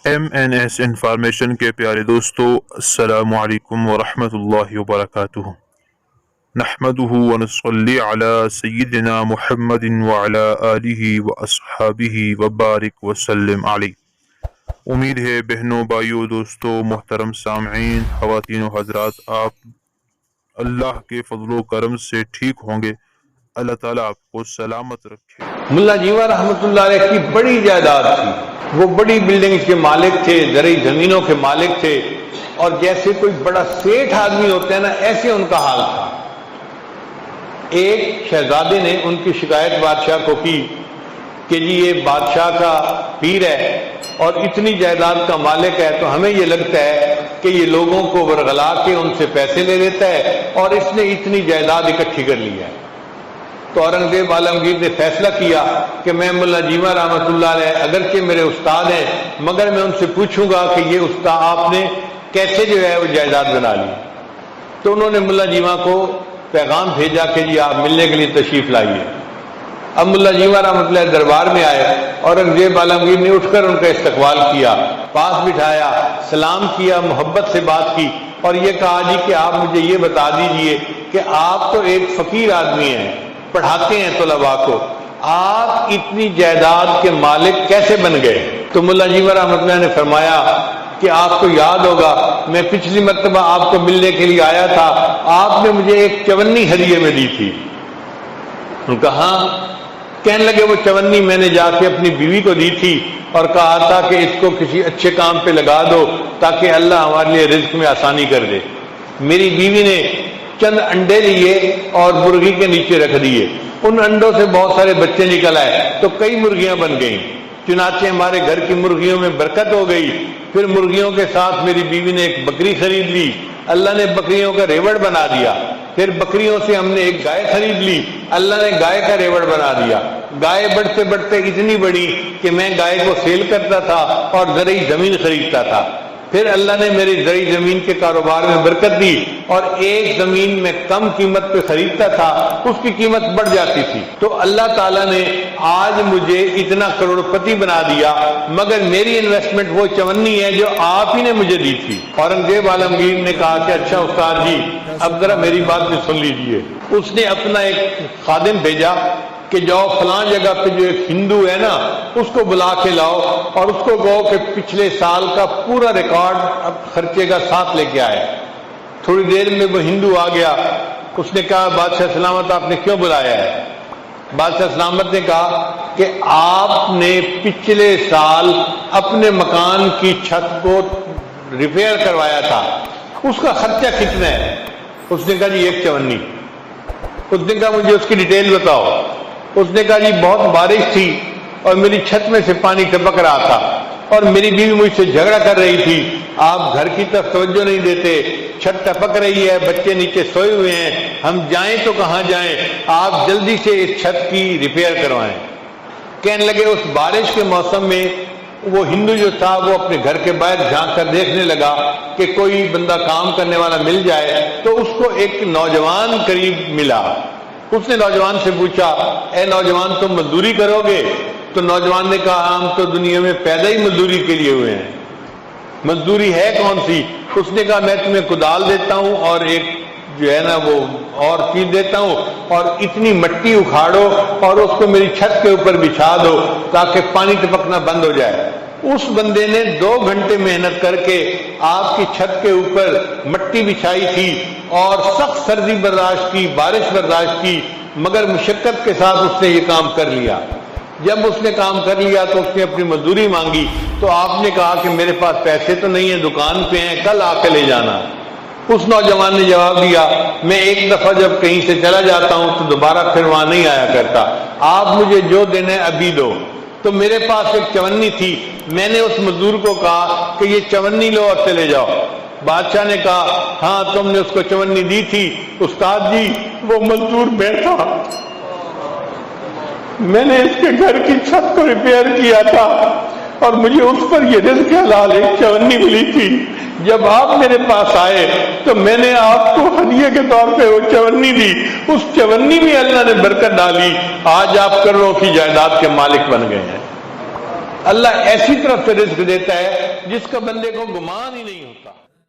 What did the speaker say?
MNS information کے پیارے دوستو، السلام علیکم ورحمۃ اللہ وبرکاتہ۔ نحمدہ ونصلی علی سیدنا محمد وعلی آلہ واصحابہ وبارک وسلم علیہ۔ امید ہے بہنوں، بھائیوں، دوستوں، محترم سامعین، خواتین و حضرات، آپ اللہ کے فضل و کرم سے ٹھیک ہوں گے۔ اللہ تعالیٰ آپ کو سلامت رکھے۔ ملا جیواں رحمۃ اللہ علیہ کی بڑی جائیداد تھی، وہ بڑی بلڈنگز کے مالک تھے، زرعی زمینوں کے مالک تھے، اور جیسے کوئی بڑا سیٹھ آدمی ہوتا ہے نا، ایسے ان کا حال تھا۔ ایک شہزادے نے ان کی شکایت بادشاہ کو کی کہ جی یہ بادشاہ کا پیر ہے اور اتنی جائیداد کا مالک ہے، تو ہمیں یہ لگتا ہے کہ یہ لوگوں کو ورغلا کے ان سے پیسے لے لیتا ہے اور اس نے اتنی جائیداد اکٹھی کر لی ہے۔ تو اورنگزیب عالمگیر نے فیصلہ کیا کہ میں ملا جیواں رحمۃ اللہ علیہ اگرچہ میرے استاد ہیں، مگر میں ان سے پوچھوں گا کہ یہ استاد آپ نے کیسے جو ہے وہ جائیداد بنا لی۔ تو انہوں نے ملا جیواں کو پیغام بھیجا کہ جی آپ ملنے کے لیے تشریف لائیے۔ اب ملا جیواں رحمۃ اللہ دربار میں آئے، اورنگزیب عالمگیر نے اٹھ کر ان کا استقبال کیا، پاس بٹھایا، سلام کیا، محبت سے بات کی، اور یہ کہا جی کہ آپ مجھے یہ بتا دیجئے کہ آپ تو ایک فقیر آدمی ہیں، پڑھاتے ہیں طلباء کو، آپ اتنی جائیداد کے مالک کیسے بن گئے؟ تو ملا جیواں رحمۃ اللہ نے فرمایا کہ آپ کو یاد ہوگا میں پچھلی مرتبہ آپ کو ملنے کے لیے آیا تھا، آپ نے مجھے ایک چونی ہدیے میں دی تھی۔ ان کا ہاں۔ کہنے لگے وہ چونی میں نے جا کے اپنی بیوی کو دی تھی اور کہا تھا کہ اس کو کسی اچھے کام پہ لگا دو تاکہ اللہ ہمارے لیے رزق میں آسانی کر دے۔ میری بیوی نے چند انڈے لیے اور مرغی کے نیچے رکھ دیے، ان انڈوں سے بہت سارے بچے نکل آئے تو کئی مرغیاں بن گئیں، چنانچہ ہمارے گھر کی مرغیوں میں برکت ہو گئی۔ پھر مرغیوں کے ساتھ میری بیوی نے ایک بکری خرید لی، اللہ نے بکریوں کا ریوڑ بنا دیا۔ پھر بکریوں سے ہم نے ایک گائے خرید لی، اللہ نے گائے کا ریوڑ بنا دیا۔ گائے بڑھتے بڑھتے اتنی بڑی کہ میں گائے کو سیل کرتا تھا اور زرعی زمین خریدتا تھا۔ پھر اللہ نے میری زرعی زمین کے کاروبار میں برکت دی، اور ایک زمین میں کم قیمت پہ خریدتا تھا، اس کی قیمت بڑھ جاتی تھی۔ تو اللہ تعالیٰ نے آج مجھے اتنا کروڑ پتی بنا دیا، مگر میری انویسٹمنٹ وہ چونی ہے جو آپ ہی نے مجھے دی تھی۔ اورنگزیب عالمگیر نے کہا کہ اچھا استاد جی اب ذرا میری بات بھی سن لیجئے۔ اس نے اپنا ایک خادم بھیجا کہ جاؤ فلاں جگہ پہ جو ایک ہندو ہے نا اس کو بلا کے لاؤ اور اس کو کہو کہ پچھلے سال کا پورا ریکارڈ اب خرچے کا ساتھ لے کے آئے۔ تھوڑی دیر میں وہ ہندو آ گیا، اس نے کہا بادشاہ سلامت آپ نے کیوں بلایا ہے؟ بادشاہ سلامت نے کہا کہ آپ نے پچھلے سال اپنے مکان کی چھت کو ریپیئر کروایا تھا، اس کا خرچہ کتنا ہے؟ اس نے کہا جی ایک چونی۔ اس نے کہا مجھے اس کی ڈیٹیل بتاؤ۔ اس نے کہا جی بہت بارش تھی اور میری چھت میں سے پانی ٹپک رہا تھا اور میری بیوی مجھ سے جھگڑا کر رہی تھی، آپ گھر کی طرف توجہ نہیں دیتے، چھت ٹپک رہی ہے، بچے نیچے سوئے ہوئے ہیں، ہم جائیں تو کہاں جائیں، آپ جلدی سے اس چھت کی ریپیئر کروائیں۔ کہنے لگے اس بارش کے موسم میں وہ ہندو جو تھا وہ اپنے گھر کے باہر جھانک کر دیکھنے لگا کہ کوئی بندہ کام کرنے والا مل جائے، تو اس کو ایک نوجوان قریب ملا۔ اس نے نوجوان سے پوچھا اے نوجوان تم مزدوری کرو گے؟ تو نوجوان نے کہا ہم تو دنیا میں پیدا ہی مزدوری کے لیے ہوئے ہیں، مزدوری ہے کون سی؟ اس نے کہا میں تمہیں کدال دیتا ہوں اور ایک جو ہے نا وہ اور چیز دیتا ہوں، اور اتنی مٹی اکھاڑو اور اس کو میری چھت کے اوپر بچھا دو تاکہ پانی ٹپکنا بند ہو جائے۔ اس بندے نے 2 گھنٹے محنت کر کے آپ کی چھت کے اوپر مٹی بچھائی تھی اور سخت سردی برداشت کی، بارش برداشت کی، مگر مشقت کے ساتھ اس نے یہ کام کر لیا۔ جب اس نے کام کر لیا تو اس نے اپنی مزدوری مانگی، تو آپ نے کہا کہ میرے پاس پیسے تو نہیں ہیں، دکان پہ ہیں، کل آ کے لے جانا۔ اس نوجوان نے جواب دیا میں ایک دفعہ جب کہیں سے چلا جاتا ہوں تو دوبارہ پھر وہاں نہیں آیا کرتا، آپ مجھے جو دینا ہے ابھی دو۔ تو میرے پاس ایک چونی تھی، میں نے اس مزدور کو کہا کہ یہ چونی لو اور چلے جاؤ۔ بادشاہ نے کہا ہاں تم نے اس کو چونی دی تھی استاد جی، وہ مزدور بیٹھا، میں نے اس کے گھر کی چھت کو ریپیئر کیا تھا اور مجھے اس پر یہ رزق حلال ایک چونی ملی تھی۔ جب آپ میرے پاس آئے تو میں نے آپ کو ہدیے کے طور پہ وہ چونی دی، اس چونی میں اللہ نے برکت ڈالی، آج آپ کروڑوں کی جائیداد کے مالک بن گئے ہیں۔ اللہ ایسی طرف سے رزق دیتا ہے جس کا بندے کو گمان ہی نہیں ہوتا.